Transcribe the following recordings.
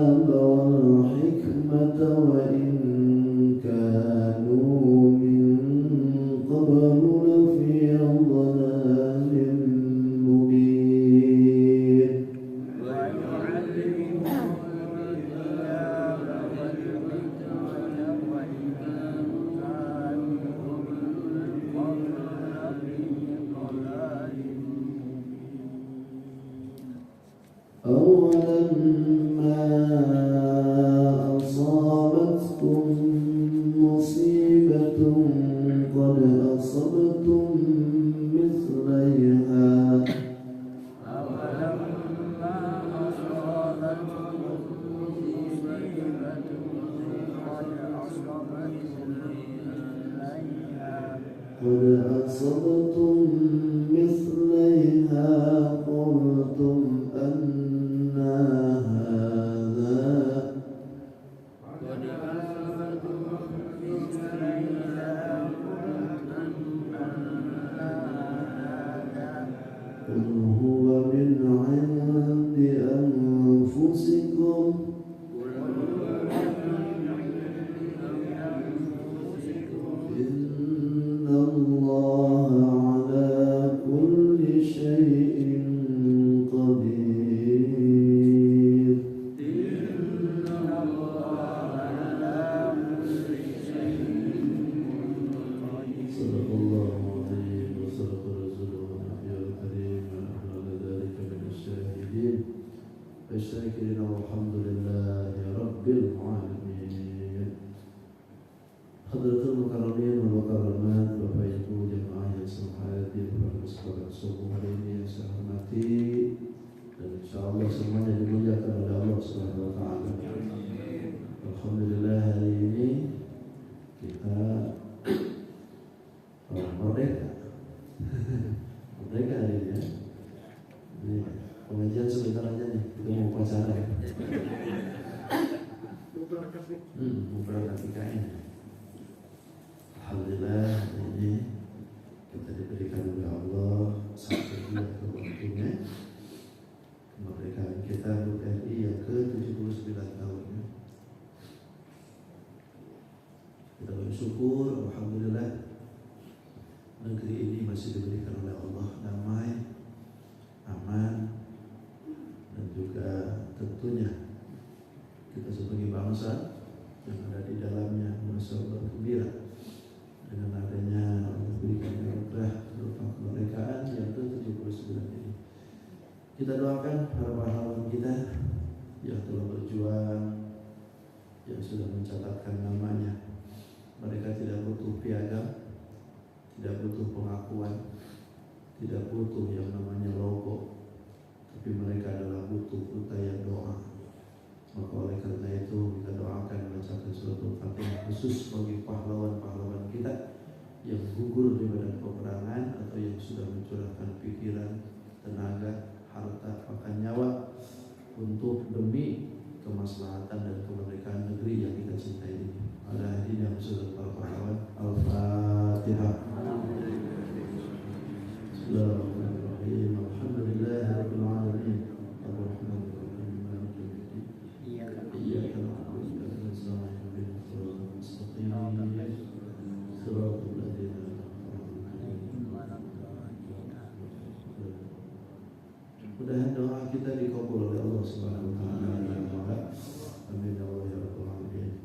الكتاب والحكمة وإن كانوا من قبل لفي ضلال مبين أولما أصابتكم مصيبة قد أصبتم مثليها قلتم أن هذا قل هو من عند أنفسكم إن الله على كل شيء قدير صدق الله العظيم وصدق رسوله النبي الكريم ونحن على ذلك من الشاهدين الشاكرين والحمد لله رب العالمين. Hadratul Mukarramin wal Mukarramat, Bapak Ibu jemaah yang semangat pada kesempatan subuh hari ini yang saya hormati dan insyaallah semuanya dimuliakan oleh Allah Subhanahu wa taala. Alhamdulillah hari ini kita merdeka. Merdeka hari ini ya. Ini pengajian sebentar aja nih, kita mau upacara. Mau berangkat IKN. Alhamdulillah ini kita diberikan oleh Allah satu waktunya kemerdekaan kita untuk RI yang ke-79 tahunnya. Kita bersyukur, alhamdulillah negeri ini masih diberikan oleh Allah damai, aman, dan juga tentunya kita sebagai bangsa yang ada di dalamnya merasa bergembira dengan adanya diberikan anugerah berupa kemerdekaan yang ke-79 ini. Kita doakan para pahlawan kita yang telah berjuang, yang sudah mencatatkan namanya. Mereka tidak butuh piagam, tidak butuh pengakuan, tidak butuh yang namanya logo, tapi mereka adalah butuh untayan doa. Maka oleh karena itu kita doakan bacakan suratul Fatihah khusus bagi pahlawan-pahlawan kita yang gugur di medan peperangan atau yang sudah mencurahkan pikiran, tenaga, harta, bahkan nyawa untuk demi kemaslahatan dan kemerdekaan negeri yang kita cintai ini. Ada hadirin yang sudah para pahlawan. Al-Fatihah. Bismillahirrahmanirrahim. Alhamdulillahirabbil alamin. Mudah-mudahan doa kita dikabul oleh Allah Subhanahu wa taala. Amin ya Allah ya rabbal alamin.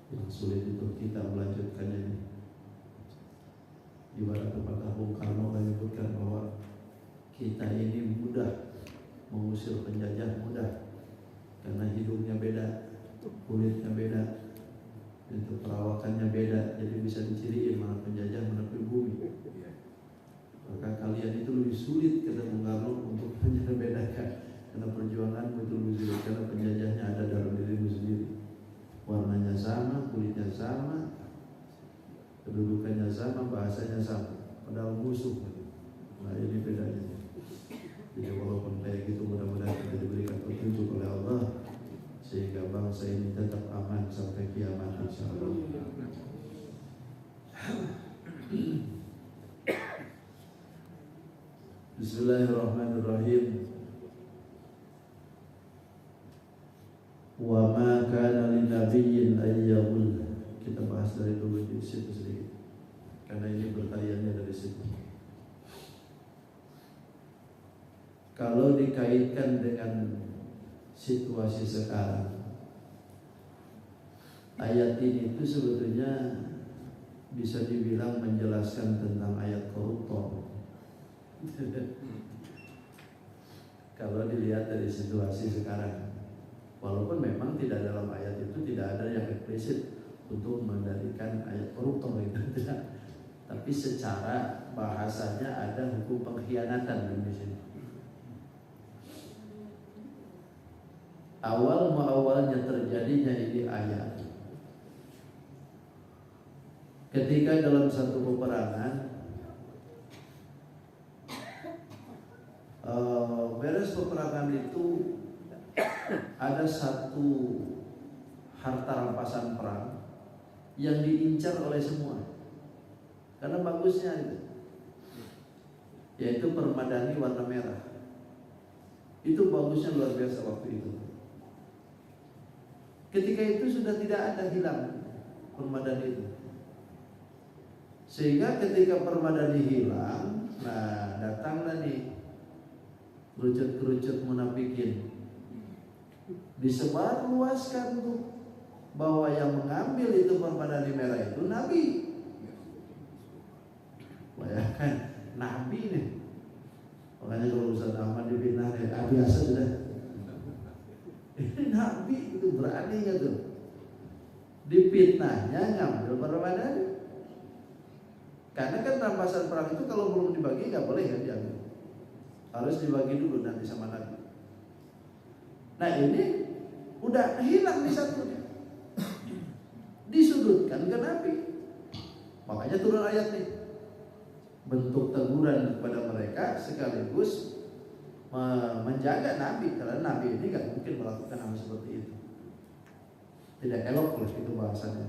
Yang sulit itu kita melanjutkannya ini. Ibarat pepatah Bung Karno menyebutkan bahwa kita ini mudah mengusir penjajah, mudah karena hidungnya beda, kulitnya beda, itu perawakannya beda, jadi bisa diciriin mana penjajah mana pribumi. Maka kalian itu lebih sulit kata Bung Karno untuk membedakan, karena perjuangan itu lebih sulit karena penjajahnya ada dalam dirimu sendiri. Warnanya sama, kulitnya sama, kedudukannya sama, bahasanya sama, padahal musuh. Nah ini bedanya. Jadi walaupun kayak gitu mudah-mudahan kita diberikan petunjuk oleh Allah sehingga bangsa ini tetap aman sampai kiamat insyaallah. Bismillahirrahmanirrahim. Wa ma kana lin nabiyyin ayyahul. Kita bahas dari dulu di situ sedikit, karena ini bertayangnya dari situ. Kalau dikaitkan dengan situasi sekarang, ayat ini itu sebetulnya bisa dibilang menjelaskan tentang ayat koruptor. Kalau dilihat dari situasi sekarang, walaupun memang tidak dalam ayat itu tidak ada yang eksplisit untuk mendalikan ayat koruptor itu, tapi secara bahasanya ada hukum pengkhianatan di sini. Awalnya terjadinya ini ayat ketika dalam satu peperangan, beres peperangan itu ada satu harta rampasan perang yang diincar oleh semua karena bagusnya itu, yaitu permadani warna merah. Itu bagusnya luar biasa waktu itu. Ketika itu sudah tidak ada, hilang permadani itu. Sehingga ketika permadani hilang, nah datanglah nih kerucut-kerucut munafikin, disebarluaskan tuh bahwa yang mengambil itu permadani merah itu Nabi. Bayangkan Nabi nih. Makanya kalau Ustaz Ahmad dipitnah biasa sudah. Ini Nabi itu berani nggak tuh? Dipitnahnya ngambil permadani. Karena kan rampasan perang itu kalau belum dibagi nggak boleh ya diambil. Harus dibagi dulu nanti sama Nabi. Nah ini udah hilang di satunya, disudutkan ke Nabi. Makanya turun ayat nih, bentuk teguran kepada mereka sekaligus menjaga Nabi, karena Nabi ini gak mungkin melakukan hal seperti itu. Tidak elok lah itu bahasanya.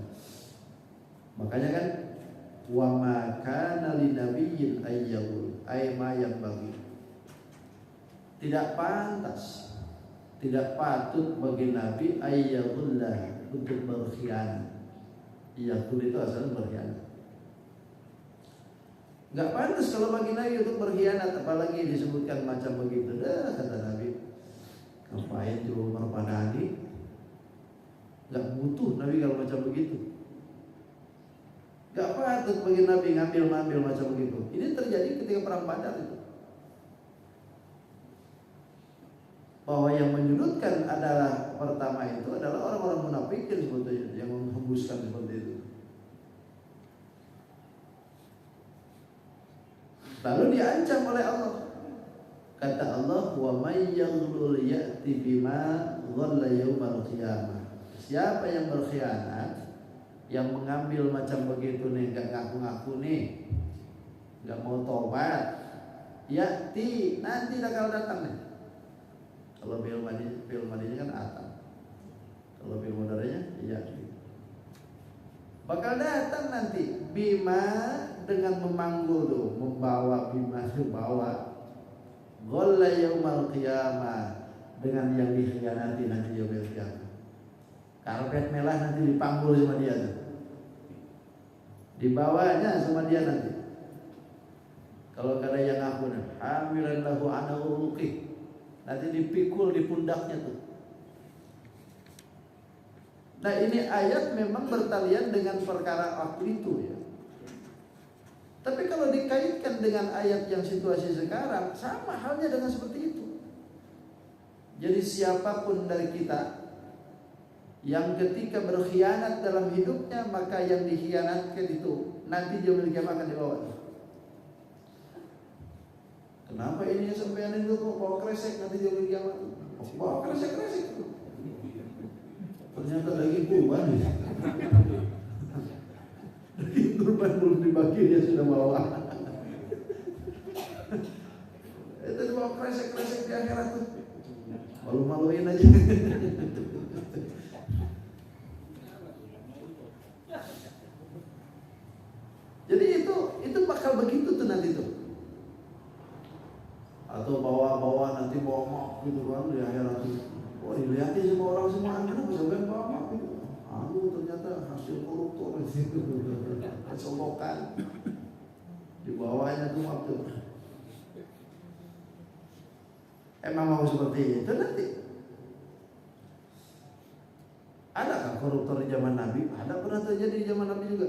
Makanya kan wa ma kana linabiyyin ayyahul ay ma yang bagi. Tidak pantas, tidak patut bagi Nabi ayyahullah untuk berkhianat. Iyahul itu asalnya berkhianat. Gak pantas kalau bagi Nabi untuk berkhianat, apalagi disebutkan macam begitu. Dah kata Nabi, ngapain coba merpadani? Gak butuh Nabi kalau macam begitu. Gak patut bagi Nabi ngambil macam begitu. Ini terjadi ketika perang Badar itu. Bahwa yang menyudutkan adalah pertama itu adalah orang-orang munafikin sebetulnya yang menghembuskan seperti itu. Lalu diancam oleh Allah. Kata Allah, wa may yaghlul ya'ti bima ghalla yaumal qiyamah. Siapa yang berkhianat, yang mengambil macam begitu nih, enggak ngaku-ngaku nih, enggak mau tobat, ya'ti nanti bakal datang nih. Kalau fi'il madinya kan atam. Kalau fi'il mudhari'nya ya'ti. Bakal datang nanti bima, dengan memanggul tuh, membawa bima itu bawa ghalla yaumal qiyamah, dengan yang dikhianati nanti yaumil qiyamah. Karpet merah nanti dipanggul sama dia tuh, dibawanya sama dia nanti. Kalau ada yang ngaku nih, hamilan lahu ana uruqi, nanti dipikul di pundaknya tuh. Nah ini ayat memang bertalian dengan perkara waktu itu ya. Tapi kalau dikaitkan dengan ayat yang situasi sekarang, sama halnya dengan seperti itu. Jadi siapapun dari kita yang ketika berkhianat dalam hidupnya, maka yang dikhianatkan itu nanti dia memiliki akan dibawa. Kenapa ini sampai itu kok bawa kresek, nanti dia memiliki akan bawa kresek-kresek itu. Ternyata lagi kurban ya. Kurban belum dibagi dia sudah bawa. Itu dibawa kresek-kresek di akhirat tuh. Malu-maluin aja. Jadi itu bakal begitu tuh nanti tuh. Atau bawa nanti bawa mok gitu kan di akhirat tuh. Oh dilihatin semua orang semua, kenapa antum waktu. Emang mau seperti itu nanti? Adakah koruptor di zaman Nabi? Ada, pernah terjadi di zaman Nabi juga.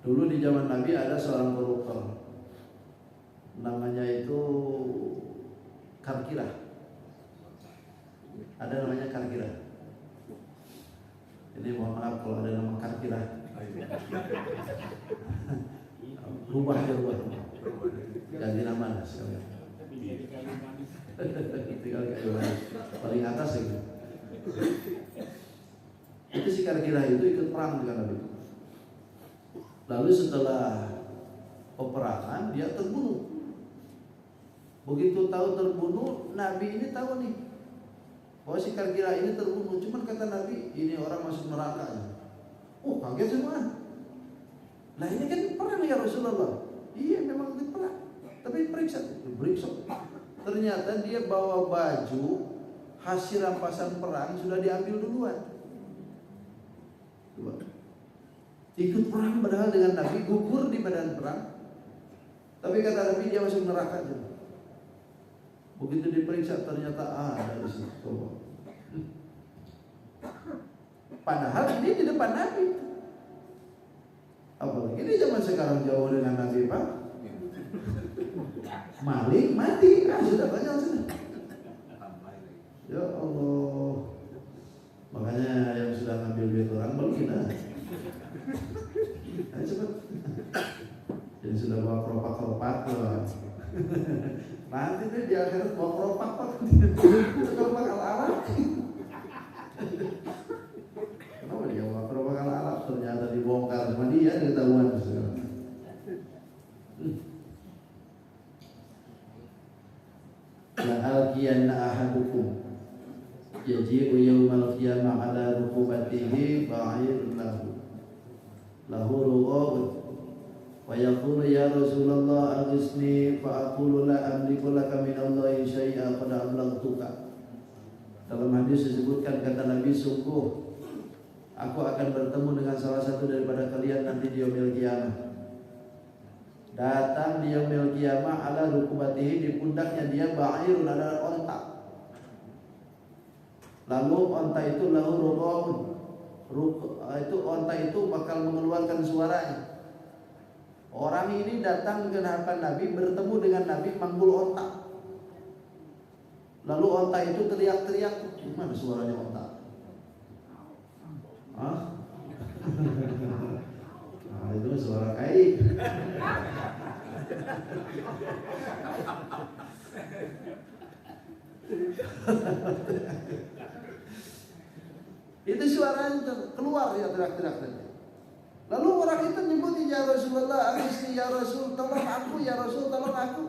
Dulu di zaman Nabi ada seorang koruptor, namanya itu Karkirah. Ada namanya Karkirah. Ini mohon maaf kalau ada nama Karkirah. Rubah aja, rubah. Ganti nama lah sekalian. Tinggal kayak paling atas gitu. Itu si Karkirah itu ikut perang dengan Nabi. Lalu setelah peperangan dia terbunuh. Begitu tahu terbunuh, Nabi ini tahu nih bahwa si Karkirah ini terbunuh. Cuman kata Nabi, ini orang masuk neraka. Oh, kaget semua. Nah ini kan perang ya Rasulullah. Iya memang itu perang. Tapi periksa. Ternyata dia bawa baju hasil rampasan perang sudah diambil duluan. Ikut perang padahal dengan Nabi, gugur di medan perang. Tapi kata Nabi dia masuk neraka aja. Begitu diperiksa ternyata ada di situ. Padahal ini di depan Nabi. Apalagi ini zaman sekarang jauh dengan Nabi, Pak. Maling mati, sudah banyak sudah. Ya Allah. Makanya yang sudah ngambil duit orang baru kita. Ayo cepat. Yang sudah bawa keropak-keropak loh. Nanti deh di akhirat bawa keropak pak. Keropak ala-ala. Kenapa dia bawa keropak ala-ala? Ternyata dibongkar sama dia ketahuan sekarang. La alqiyanna ahadukum yaji'u yawmal qiyamah ala rukubatihi ba'ir lahu rughubun wa yaqulu ya Rasulullah aghithni fa aqulu la amliku laka min Allahi syai'a qad ablaghtuka. Dalam hadis disebutkan kata Nabi, sungguh aku akan bertemu dengan salah satu daripada kalian nanti di yaumil qiyamah. Datang di yaumil qiyamah ala rukubatihi, di pundaknya dia ba'irun, adalah onta. Lalu onta itu lahu rughubun, itu onta itu bakal mengeluarkan suaranya. Orang ini datang ke hadapan Nabi, bertemu dengan Nabi, manggul onta. Lalu onta itu teriak-teriak, gimana suaranya onta? Hah? Nah, itu suara kain. Itu suaranya keluar ya, teriak-teriak tadi. Lalu orang itu nyebut, ya Rasulullah, aghithni ya Rasul, tolong aku ya Rasul, tolong aku.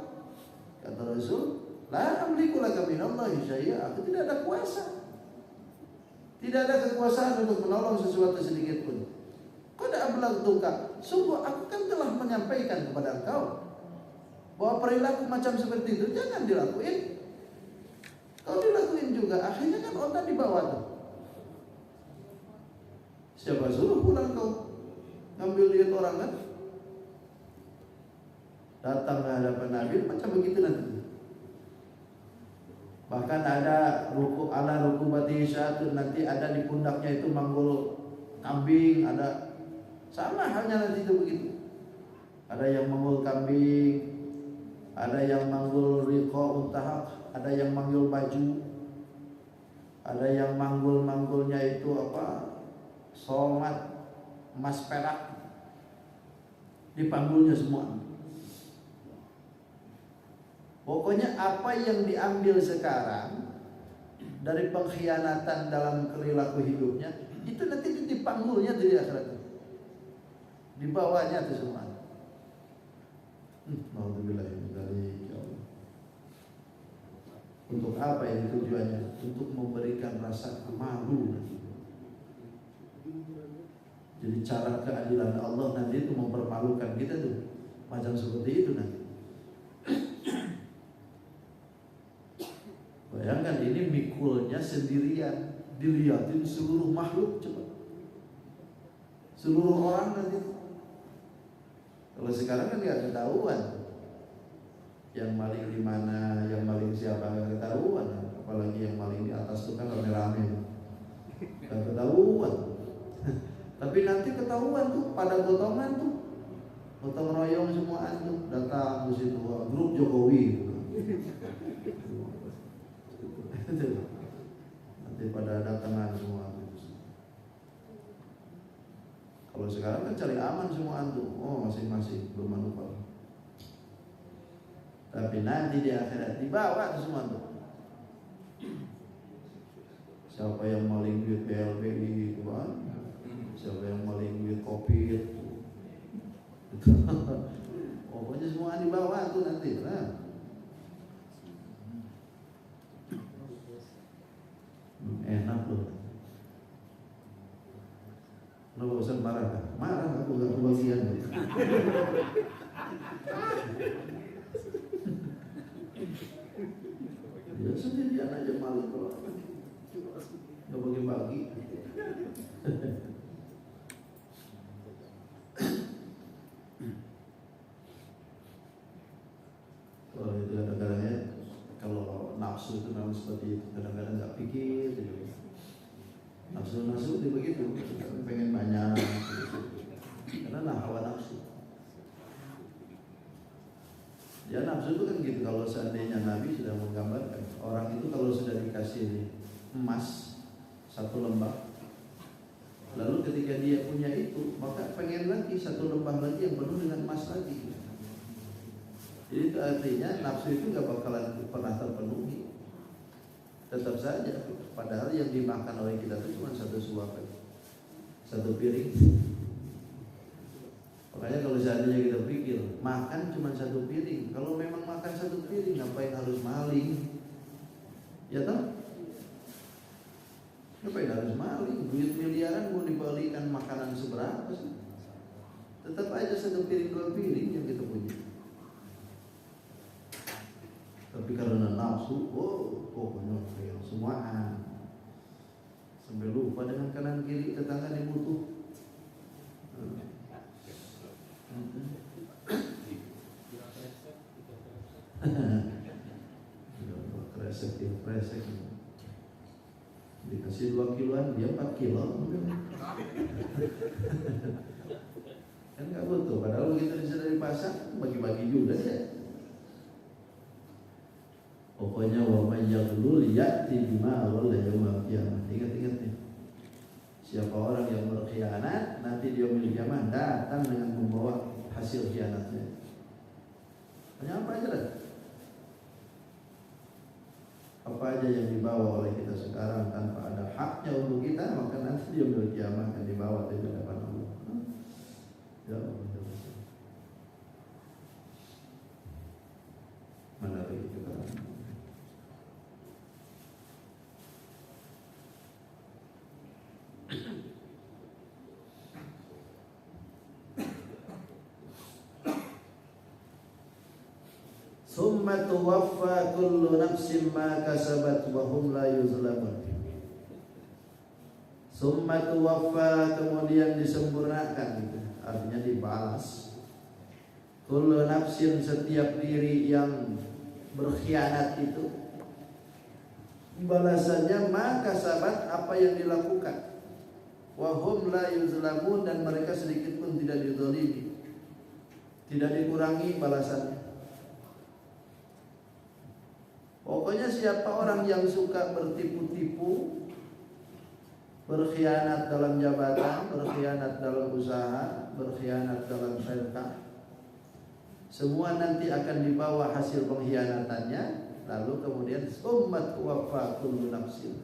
Kata Rasul, la amliku laka minallahi syai'a, aku tidak ada kuasa. Tidak ada kekuasaan untuk menolong sesuatu sedikit pun. Qad ablaghtuka, sungguh aku kan telah menyampaikan kepada engkau bahwa perilaku macam seperti itu jangan dilakuin. Kalau dilakuin juga akhirnya kan onta di bawah tuh. Siapa suruh pulang kau ngambil duit orang kan? Datang ke hadapan Nabi macam begitu nanti. Bahkan ada ruku ala rukubati syatun, nanti ada di pundaknya itu manggul kambing, ada sama halnya nanti itu begitu. Ada yang manggul kambing, ada yang manggul riqa untahak, ada yang manggul baju, ada yang manggulnya itu apa? Somat, emas perak, dipanggulnya semua. Pokoknya apa yang diambil sekarang dari pengkhianatan dalam perilaku hidupnya, itu nanti dipanggulnya di akhirat. Dibawanya itu semua. Alhamdulillah dari Allah. Untuk apa ini tujuannya? Untuk memberikan rasa malu. Jadi cara keadilan Allah nanti itu mempermalukan kita tuh, macam seperti itu nanti. Bayangkan ini mikulnya sendirian, dilihatin seluruh makhluk, coba. Seluruh orang nanti. Kalau sekarang kan nggak ketahuan yang maling di mana, yang maling siapa nggak ketahuan. Apalagi yang maling di atas itu kan rame-rame, nggak ketahuan. Tapi nanti ketahuan tuh pada gotongan tuh, gotong royong semua tuh datang ke situ, grup Jokowi. Nanti pada datangan semua. Kalau sekarang kan cari aman semua tuh, masing-masing bermanuver. Tapi nanti di akhirat dibawa semua tuh. Siapa yang maling duit BLBI itu kan? Siapa yang maling duit kopi itu? Pokoknya semua dibawa tuh nanti. Nah. Enak loh. Lo bosan marah kan? Marah, aku gak kebagian. Ya sendirian aja malu kalau gak bagi-bagi. Kalau itu kadang-kadang kalau nafsu itu memang seperti itu, kadang-kadang gak pikir gitu. Nafsu itu begitu, pengen banyak gitu. Karena hawa nafsu. Ya nafsu itu kan gitu. Kalau seandainya Nabi sudah menggambarkan, orang itu kalau sudah dikasih emas 1 lembah, lalu ketika dia punya itu, maka pengen lagi 1 lembah lagi yang penuh dengan emas lagi. Jadi itu artinya nafsu itu gak bakalan pernah terpenuhi. Tetap saja, padahal yang dimakan oleh kita itu cuma 1 suapan, 1 piring. Makanya kalau seandainya kita pikir makan cuma 1 piring, kalau memang makan 1 piring, ngapain harus maling? Ya toh? Ngapain harus maling? Duit miliaran mau dibalikan makanan seberapa sih? Tetap aja 1 piring 2 piring yang kita punya. Tapi karena nafsu, pokoknya semuaan. Sampai lupa dengan kanan kiri tetangga yang butuh. Kresek. Dikasih 2 kiloan, dia 4 kilo. Kan gak butuh, padahal kita bisa dari pasar, bagi-bagi juga ya. Pokoknya wa may yaghlul ya'ti bima ghalla yaumil qiyamah. Ingat nih. Siapa orang yang berkhianat, nanti di yaumil qiyamah datang dengan membawa hasil khianatnya. Hanya apa aja lah? Apa aja yang dibawa oleh kita sekarang tanpa ada haknya untuk kita, maka nanti di yaumil qiyamah akan dibawa di hadapan Allah. Ya Allah. Mana lagi kita? Summa tuwaffa kullu nafsin ma kasabat wa hum la yuzlamun. Summa tuwaffa, kemudian disempurnakan gitu. Artinya dibalas. Kullu nafsin, setiap diri yang berkhianat itu balasannya ma kasabat, apa yang dilakukan. Wa hum la yuzlamun, dan mereka sedikit pun tidak dizalimi. Tidak dikurangi balasannya. Pokoknya siapa orang yang suka bertipu-tipu, berkhianat dalam jabatan, berkhianat dalam usaha, berkhianat dalam syirkah, semua nanti akan dibawa hasil pengkhianatannya. Lalu kemudian summat wafa kullu nafsin,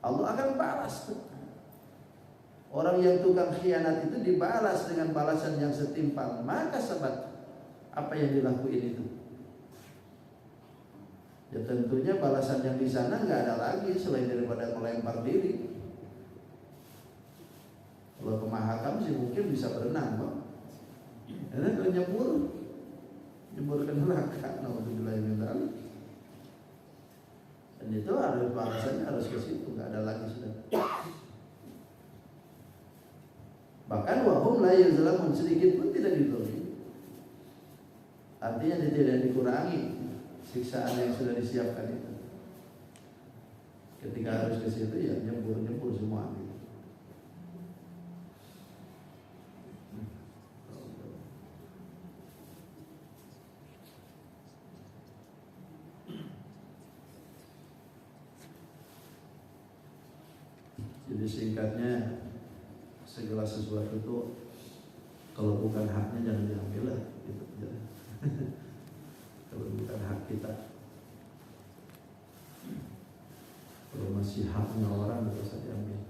Allah akan balas. Orang yang tukang khianat itu dibalas dengan balasan yang setimpal. Maka sebab apa yang dilakuin itu, ya tentunya balasan yang di sana nggak ada lagi selain daripada melempar diri. Kalau pemahakam sih mungkin bisa berenang, Bang. Karena kalau nyebur ke neraka, naudzubillah min dzalik. Dan itu harus balasannya harus ke situ, nggak ada lagi sudah. Bahkan wahum la yuzlamun, sedikit pun tidak dizalimi. Artinya dia tidak dikurangi siksaan yang sudah disiapkan itu. Ketika harus ke situ ya nyebur semua gitu. Jadi singkatnya, segala sesuatu itu kalau bukan haknya jangan diambil lah gitu. Kalau bukan hak kita, kalau masih haknya orang tidak usah diambil.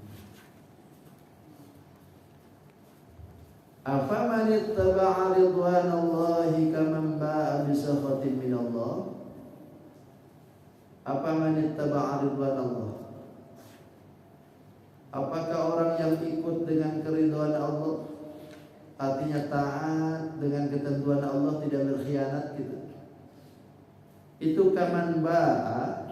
Afaman ittaba'a ridwanallahi kaman ba'a bisakhatin minallah. Afaman ittaba'a ridwanallah, apakah orang yang ikut dengan keridhaan Allah, artinya taat dengan ketentuan Allah, tidak berkhianat gitu. Itu kaman ba'a,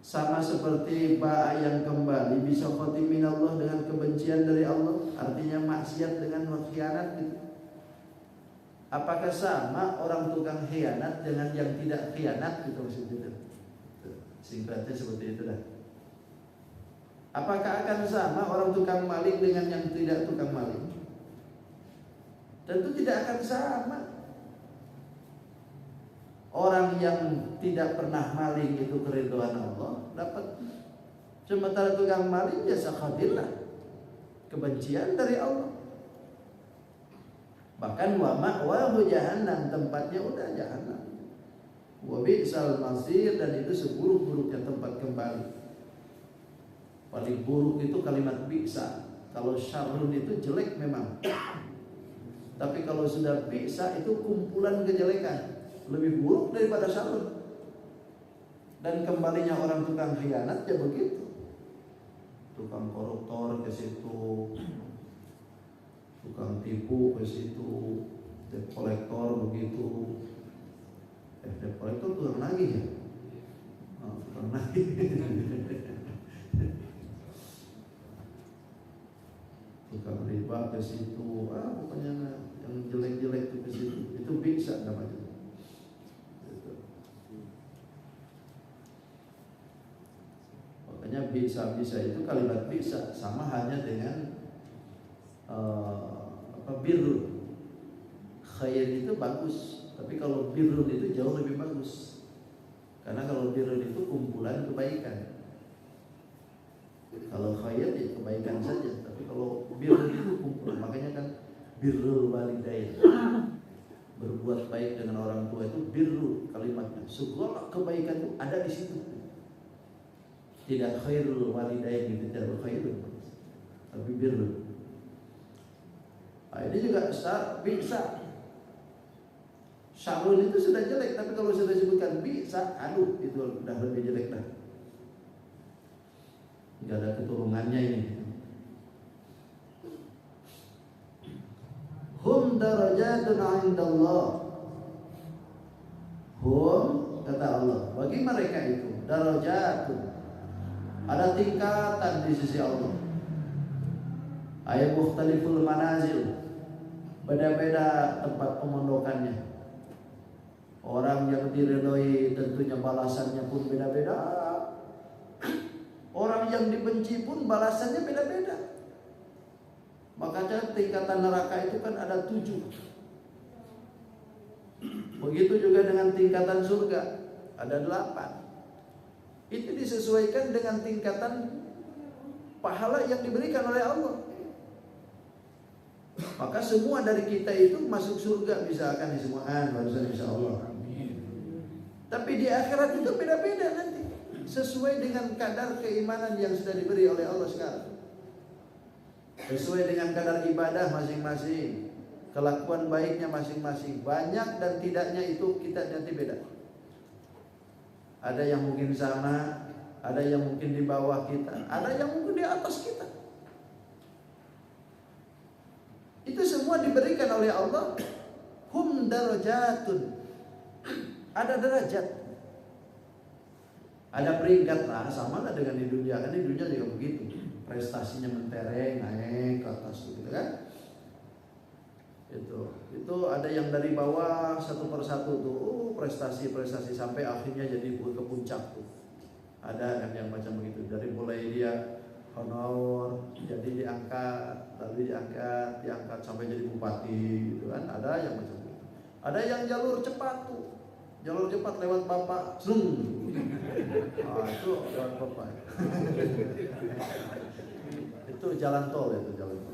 sama seperti ba'a yang kembali bisa khotimin Allah dengan kebencian dari Allah, artinya maksiat dengan berkhianat gitu. Apakah sama orang tukang khianat dengan yang tidak khianat gitu maksudnya? Singkatnya seperti itu dah. Apakah akan sama orang tukang maling dengan yang tidak tukang maling? Tentu tidak akan sama. Orang yang tidak pernah maling itu keridhaan Allah dapat. Sementara tukang maling ya sakhatillah, kebencian dari Allah. Bahkan wa ma'wahu jahannam, tempatnya udah jahannam. Wa bi'sal masir, dan itu seburuk-buruknya tempat kembali. Paling buruk itu kalimat bi'sa. Kalau syarrun itu jelek memang. Tapi kalau sudah bi'sa itu kumpulan kejelekan, lebih buruk daripada syarrun. Dan kembalinya orang tukang khianat ya begitu. Tukang koruptor ke situ, tukang tipu ke situ, debt collector begitu. Debt collector tukang nagih ya? Oh, tukang nagih. Tukang riba ke situ, pokoknya yang jelek-jelek itu ke situ. Itu bisa namanya. Makanya bisa itu kalimat bisa sama hanya dengan birrun. Khair itu bagus, tapi kalau birrun itu jauh lebih bagus. Karena kalau birrun itu kumpulan kebaikan. Kalau khair ya kebaikan saja, tapi kalau birrun itu kumpulan. Makanya kan birrul walidain, berbuat baik dengan orang tua itu birrul kalimatnya. Segala kebaikan itu ada di situ. Tidak khairul walidain gitu, tidak khairul, tapi birrul. Ini juga bisa. Syarrun itu sudah jelek, tapi kalau sudah disebutkan bisa, itu udah lebih jelek dah. Tidak ada keturunannya ini. Hum darajatun 'indallah. Hum, kata Allah, bagi mereka itu darajatun, ada tingkatan di sisi Allah. Ayat mukhtaliful manazil, beda-beda tempat pemondokannya. Orang yang diridhoi tentunya balasannya pun beda-beda. Orang yang dibenci pun balasannya beda-beda. Makanya tingkatan neraka itu kan ada 7. Begitu juga dengan tingkatan surga, ada 8. Itu disesuaikan dengan tingkatan pahala yang diberikan oleh Allah. Maka semua dari kita itu masuk surga, misalkan di semua barusan insya Allah. Tapi di akhirat itu beda-beda nanti, sesuai dengan kadar keimanan yang sudah diberi oleh Allah sekarang. Sesuai dengan kadar ibadah masing-masing, kelakuan baiknya masing-masing. Banyak dan tidaknya itu kita nanti beda. Ada yang mungkin sama, ada yang mungkin di bawah kita, ada yang mungkin di atas kita. Itu semua diberikan oleh Allah. Hum darajatun, ada derajat, ada peringkat lah, sama lah dengan di dunia. Kan di dunia juga begitu. prestasinya mentereng, naik ke atas gitu kan. Itu ada yang dari bawah satu persatu tuh prestasi sampai akhirnya jadi ke puncak tuh. Ada yang macam begitu, dari mulai dia honor jadi diangkat, lalu diangkat sampai jadi bupati gitu kan. Ada yang macam itu. Ada yang jalur cepat tuh, jalur cepat lewat bapak, itu lewat bapak. Itu jalan tol, itu jalan tol.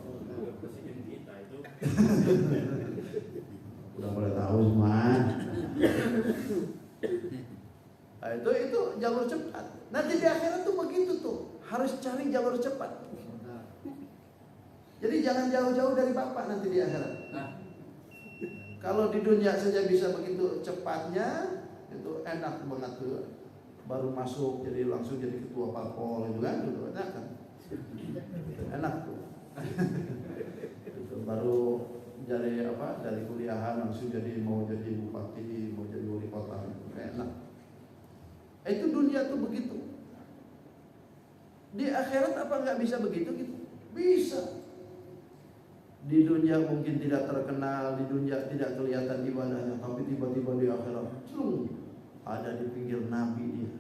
Udah mulai tahu semua. Nah, itu jalur cepat. Nanti di akhirat tuh begitu tuh, harus cari jalur cepat. Jadi jangan jauh-jauh dari bapak nanti di akhirat. Kalau di dunia saja bisa begitu cepatnya, itu enak banget tuh. Baru masuk jadi langsung jadi ketua parpol itu kan, itu enak kan? Enak tuh. Itu baru dari kuliahan langsung mau jadi bupati, mau jadi wali kota, enak. Itu dunia tuh begitu. Di akhirat apa nggak bisa begitu gitu? Bisa. Di dunia mungkin tidak terkenal, di dunia tidak kelihatan ibadahnya, tapi tiba-tiba di akhirat ada di pinggir Nabi dia.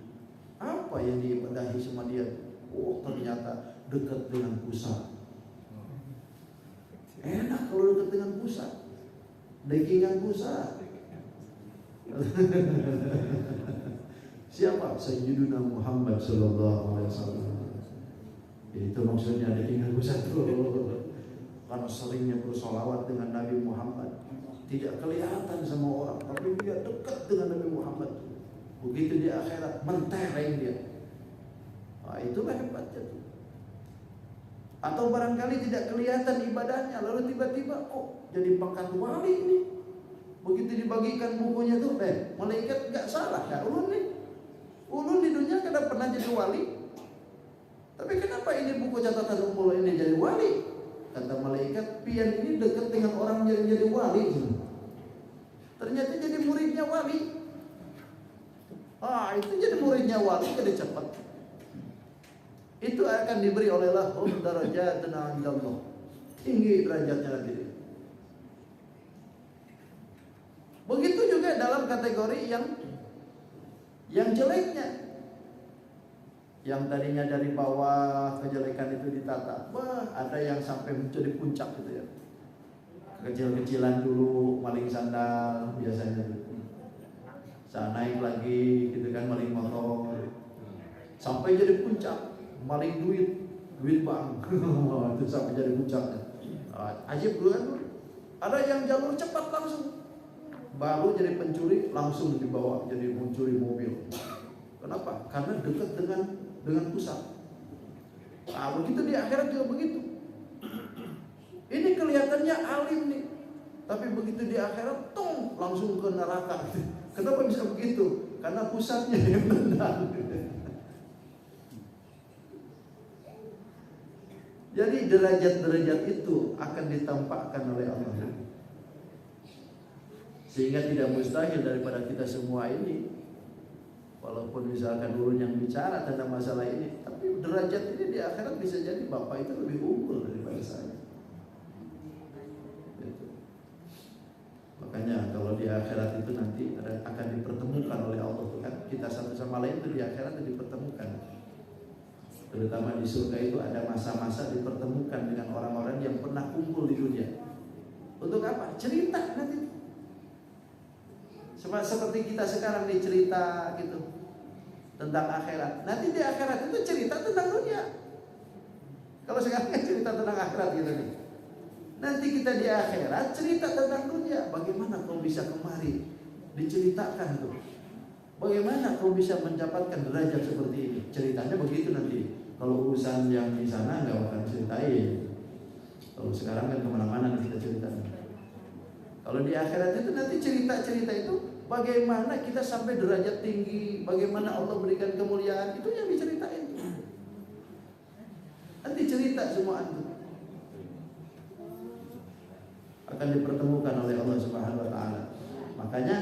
Apa yang diibadahi sama dia? Oh, ternyata dekat dengan pusat. Enak kalau dekat dengan pusat. Dekingan pusat. Siapa? Sayyiduna Muhammad sallallahu alaihi wasallam. Itu maksudnya dekingan pusat tuh. Karena seringnya bersolawat dengan Nabi Muhammad, tidak kelihatan sama orang, tapi dia dekat dengan Nabi Muhammad. Begitu di akhirat mentereng dia. Nah, itulah hebatnya tuh. Atau barangkali tidak kelihatan ibadahnya, lalu tiba-tiba jadi pangkat wali ini. Begitu dibagikan bukunya tuh, malaikat nggak salah ya, ulun nih. Ulun di dunia kadang pernah jadi wali, tapi kenapa ini buku catatan umur ini jadi wali? Kata malaikat, pian ini dekat dengan orang yang jadi wali. Ternyata jadi muridnya wali. Itu jadi muridnya wali, jadi cepat. Itu akan diberi oleh Allah darajatun 'indallah. Tinggi derajatnya nanti. Begitu juga dalam kategori yang jeleknya. Yang tadinya dari bawah kejelekan itu ditata, ada yang sampai menjadi puncak gitu ya. Kecil-kecilan dulu maling sandal biasanya gitu. Saya naik lagi gitu kan, maling motor, sampai jadi puncak maling duit bank. Itu sampai jadi puncaknya. Ajib dulu kan. Ada yang jalur cepat langsung, baru jadi pencuri langsung dibawa jadi mencuri mobil. Kenapa? Karena dekat dengan pusat. Begitu di akhirat juga begitu. Ini kelihatannya alim nih, tapi begitu di akhirat langsung ke neraka. Kenapa bisa begitu? Karena pusatnya yang benar. Jadi derajat-derajat itu akan ditampakkan oleh Allah. Sehingga tidak mustahil daripada kita semua ini, walaupun misalkan ulun yang bicara tentang masalah ini, tapi derajat ini di akhirat bisa jadi bapak itu lebih unggul daripada saya. Gitu. Makanya kalau di akhirat itu nanti akan dipertemukan oleh Allah, kan? Kita satu sama lain itu di akhirat itu dipertemukan. Terutama di surga itu ada masa-masa dipertemukan dengan orang-orang yang pernah kumpul di dunia. Untuk apa? Cerita nanti. Seperti kita sekarang nih cerita gitu tentang akhirat. Nanti di akhirat itu cerita tentang dunia. Kalau sekarang kan cerita tentang akhirat gitu nih. Nanti kita di akhirat cerita tentang dunia. Bagaimana kau bisa kemari? Diceritakan tuh. Bagaimana kau bisa mendapatkan derajat seperti ini? Ceritanya begitu nanti. Kalau urusan yang di sana nggak akan ceritain. Kalau sekarang kan kemana-mana kita ceritakan. Kalau di akhirat itu nanti cerita-cerita itu bagaimana kita sampai derajat tinggi, bagaimana Allah berikan kemuliaan, itu yang diceritain. Nanti cerita semua itu akan dipertemukan oleh Allah Subhanahu wa taala. Makanya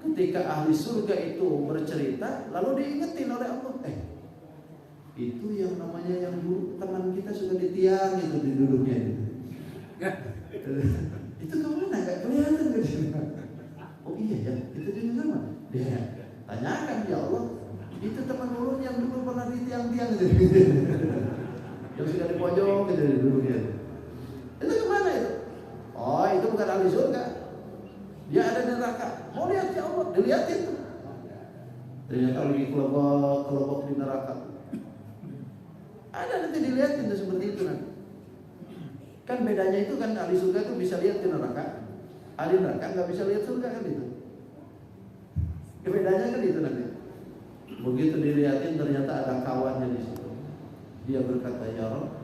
ketika ahli surga itu bercerita, lalu diingetin oleh Allah, Itu yang namanya yang dulu teman kita suka di tiang itu di duduknya itu. Itu kemana? Gak kelihatan gitu. Oh iya ya, itu di mana? Dia tanyakan, ya Allah, itu teman ulun yang dulu pernah di tiang-tiang gitu. Yang suka di pojok gitu di duduknya. Itu kemana itu? Oh itu bukan ahli surga. Dia ada di neraka. Mau lihat ya Allah, dilihatin tuh. Ternyata lagi kelobok di neraka. Ada nanti dilihatin tuh seperti itu nanti. Kan bedanya itu kan ahli surga itu bisa lihat di neraka, ahli neraka nggak bisa lihat surga kan itu. Bedanya kan itu nanti. Begitu dilihatin ternyata ada kawannya di situ. Dia berkata, ya Rabb,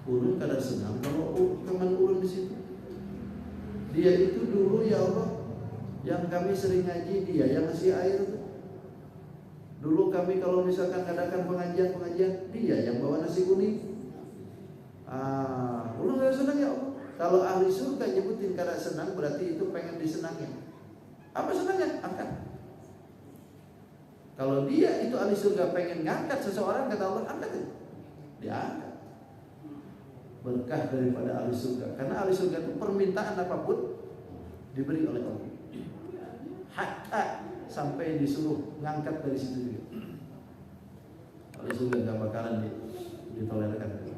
ulun kadang senang kalau teman ulun di situ. Dia itu dulu ya Allah yang kami sering ngaji, dia yang ngasih air tuh. Dulu kami kalau misalkan ngadakan pengajian, dia yang bawa nasi kuning. Ulun gak senang ya Allah. Kalau ahli surga nyebutin kada senang berarti itu pengen disenangin. Apa senangnya? Angkat. Kalau dia itu ahli surga pengen ngangkat seseorang, kata Allah, angkat itu. Dia angkat. Berkah daripada ahli surga. Karena ahli surga itu permintaan apapun diberi oleh Allah. Hatta sampai disuruh ngangkat dari situ juga. Ahli surga gak bakalan ditolerkan.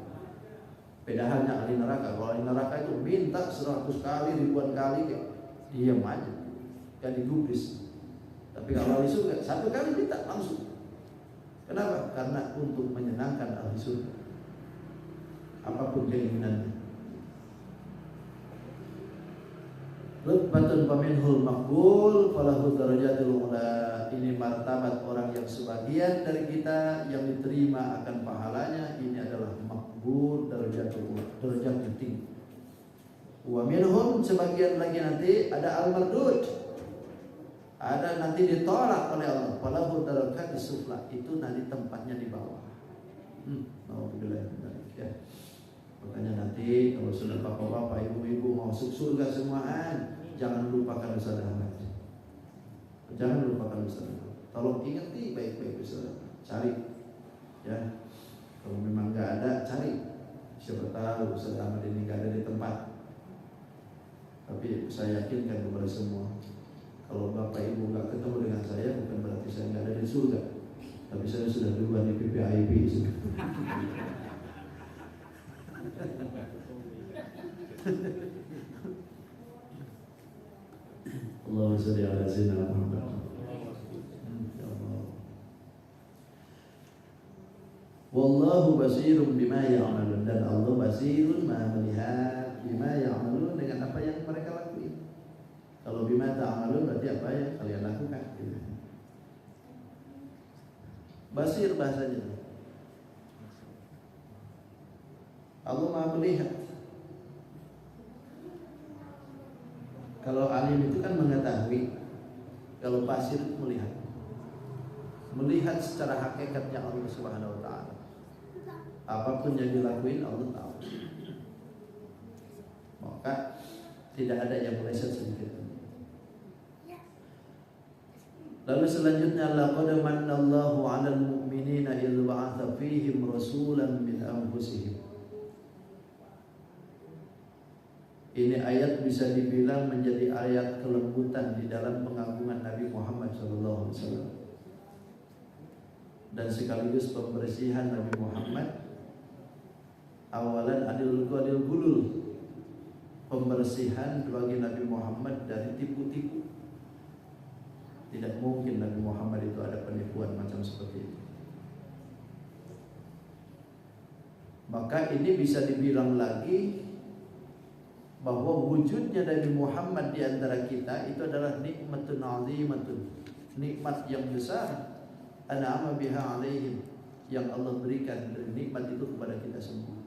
Beda halnya ahli neraka. Kalau ahli neraka itu minta 100 kali, ribuan kali, diam aja, gak digubris. Tapi kalau ahli surga 1 kali minta langsung. Kenapa? Karena untuk menyenangkan ahli surga, apapun keinginannya. Rutbatun paminhul makbul falahu darajatul ula. Ini martabat orang yang sebagian dari kita yang diterima akan pahalanya. Ini adalah makbul, darajatul ula, derajat yang tinggi. Wa minhum, sebagian lagi nanti ada al-mardud, ada nanti ditolak oleh Allah. Falahu darajatul sufla, itu nanti tempatnya di bawah. Alhamdulillah ya. Makanya nanti kalau sudah bapak-bapak, ibu-ibu mau masuk surga semuaan, jangan lupakan dosa dahulu. Jangan lupakan dosa dahulu. Tolong ingati baik-baik dosa dahulu. Cari, ya. Kalau memang nggak ada, cari. Siapa tahu dosa dahulu ini nggak ada di tempat. Tapi saya yakinkan kepada semua, kalau bapak ibu nggak ketemu dengan saya, bukan berarti saya nggak ada di surga. Tapi saya sudah duluan di PPIP. Allahumma shalli ala sayyidina Muhammad. Wallahu basirun bima ya'malun, dan Allah basirun maha melihat bima ya'malun, dengan apa yang mereka lakukan. Kalau bima ta'malun berarti apa yang kalian lakukan. Basir bahasanya. Allah maha melihat. Kalau alim itu kan mengetahui, kalau basir itu melihat. Melihat secara hakikatnya Allah Subhanahu wa taala. Apapun yang dilakuin Allah tahu. Maka tidak ada yang meleset sedikit. Lalu selanjutnya, laqad manallahu 'alal mu'minina idz ba'atsa fihim rasulan min anfusihim. Ini ayat bisa dibilang menjadi ayat kelembutan di dalam pengagungan Nabi Muhammad SAW, dan sekaligus pembersihan Nabi Muhammad. Awalan adil gulul, pembersihan bagi Nabi Muhammad dari tipu-tipu. Tidak mungkin Nabi Muhammad itu ada penipuan macam seperti itu. Maka ini bisa dibilang lagi bahwa wujudnya Nabi Muhammad di antara kita itu adalah nikmatun azimatun, nikmat yang besar, an'ama biha alaihim, yang Allah berikan nikmat itu kepada kita semua.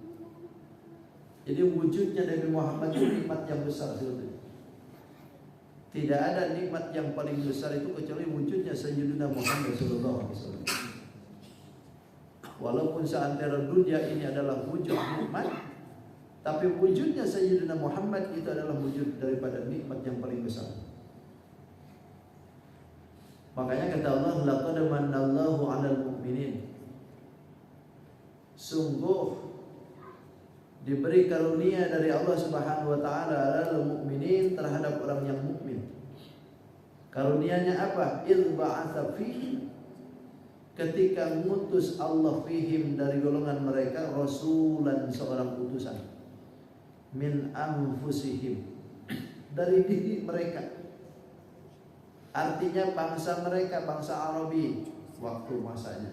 Jadi wujudnya Nabi Muhammad itu nikmat yang besar sebetulnya. Tidak ada nikmat yang paling besar itu kecuali wujudnya Sayyidina Muhammad SAW. Walaupun seantero dunia ini adalah wujud nikmat, tapi wujudnya Sayyidina Muhammad itu adalah wujud daripada nikmat yang paling besar. Makanya kata Allah, laqad manallahu 'alal mu'minin. Sungguh diberi karunia dari Allah Subhanahu wa taala alal mukminin, terhadap orang yang mukmin. Karunianya apa? Idz ba'atsa fihim, ketika mengutus Allah fihim, dari golongan mereka, rasulan, seorang utusan, min anfusihim, dari diri mereka. Artinya bangsa mereka, bangsa Arabi waktu masanya.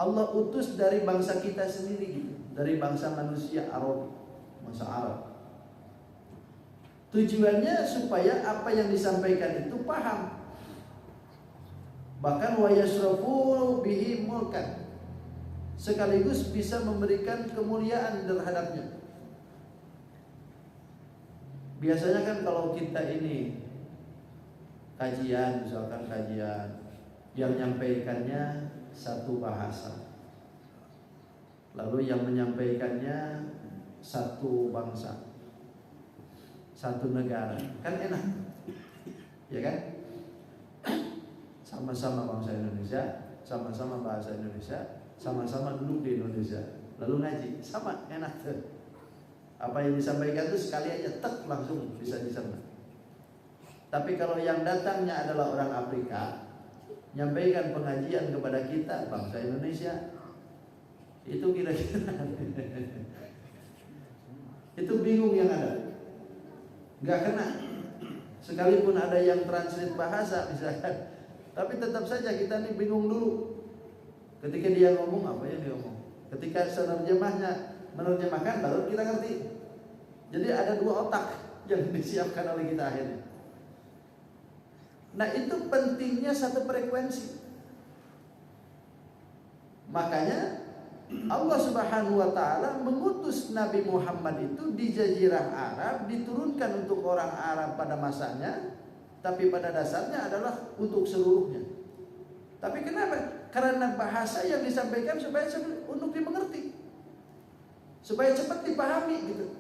Allah utus dari bangsa kita sendiri gitu, dari bangsa manusia Arab, bangsa Arab. Tujuannya supaya apa yang disampaikan itu paham. Bahkan wa yasrafu bihi mulkan, sekaligus bisa memberikan kemuliaan terhadapnya. Biasanya kan kalau kita ini kajian, misalkan kajian, yang menyampaikannya satu bahasa, lalu yang menyampaikannya satu bangsa, satu negara, kan enak, ya kan? Sama-sama bangsa Indonesia, sama-sama bahasa Indonesia, sama-sama duduk di Indonesia, lalu ngaji, sama enak tuh. Apa yang disampaikan itu sekali aja tek langsung bisa dicerna. Tapi kalau yang datangnya adalah orang Afrika, nyampaikan pengajian kepada kita bangsa Indonesia, itu kira-kira itu bingung yang ada, nggak kena. Sekalipun ada yang translate bahasa misalkan, tapi tetap saja kita nih bingung dulu. Ketika dia ngomong, apa yang dia ngomong, ketika penerjemahnya menerjemahkan, baru kita ngerti. Jadi ada dua otak yang disiapkan oleh kita akhirnya. Nah, itu pentingnya satu frekuensi. Makanya Allah Subhanahu wa taala mengutus Nabi Muhammad itu di Jazirah Arab, diturunkan untuk orang Arab pada masanya, tapi pada dasarnya adalah untuk seluruhnya. Tapi kenapa? Karena bahasa yang disampaikan supaya untuk dimengerti, supaya cepat dipahami gitu.